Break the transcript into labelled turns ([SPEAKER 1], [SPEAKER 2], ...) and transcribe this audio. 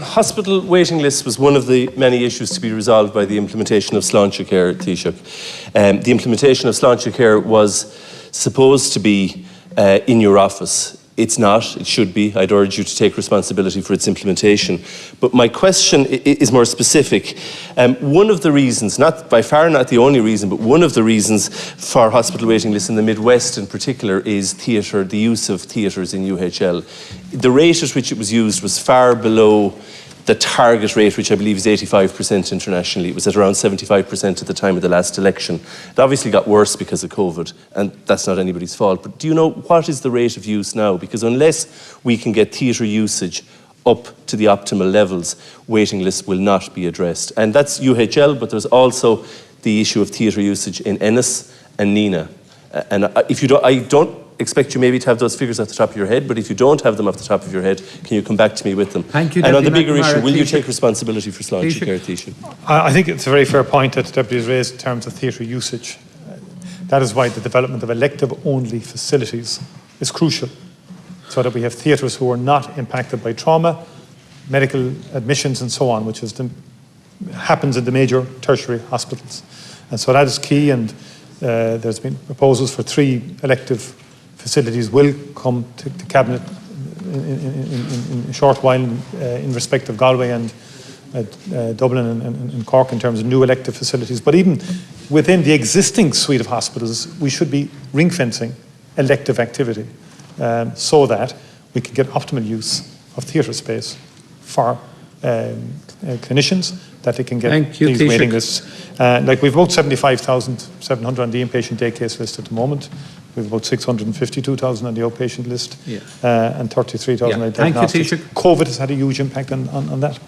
[SPEAKER 1] hospital waiting lists was one of the many issues to be resolved by the implementation of Sláintecare, Taoiseach. The implementation of Sláintecare was supposed to be in your office. It's not, it should be. I'd urge you to take responsibility for its implementation. But my question is more specific. One of the reasons, not by far not the only reason, but one of the reasons for hospital waiting lists in the Midwest in particular is theatre, the use of theatres in UHL. The rate at which it was used was far below the target rate, which I believe is 85% internationally. It was at around 75% at the time of the last election. It obviously got worse because of COVID, and that's not anybody's fault. But do you know what is the rate of use now? Because unless we can get theatre usage up to the optimal levels, waiting lists will not be addressed. And that's UHL, but there's also the issue of theatre usage in Ennis and Nina. And if you don't, I don't expect you maybe to have those figures off the top of your head, but if you don't have them off the top of your head, can you come back to me with them?
[SPEAKER 2] Thank you,
[SPEAKER 1] and
[SPEAKER 2] Deputy
[SPEAKER 1] on the bigger issue, will you
[SPEAKER 2] Taoiseach.
[SPEAKER 1] take responsibility for Sláintecare, Taoiseach?
[SPEAKER 3] I think it's a very fair point that the Deputy has raised in terms of theatre usage. That is why the development of elective-only facilities is crucial, so that we have theatres who are not impacted by trauma, medical admissions and so on, which happens in the major tertiary hospitals. And so that is key, and there's been proposals for 3 elective facilities will come to Cabinet in a short while in respect of Galway and Dublin and Cork in terms of new elective facilities. But even within the existing suite of hospitals, we should be ring-fencing elective activity so that we can get optimal use of theatre space for clinicians, that they can get these waiting lists. Like we've about 75,700 on the inpatient day case list at the moment. We've about 652,000 on the outpatient list, and 33,000 on the diagnostic.
[SPEAKER 2] Thank you, Taoiseach.
[SPEAKER 3] COVID has had a huge impact on that.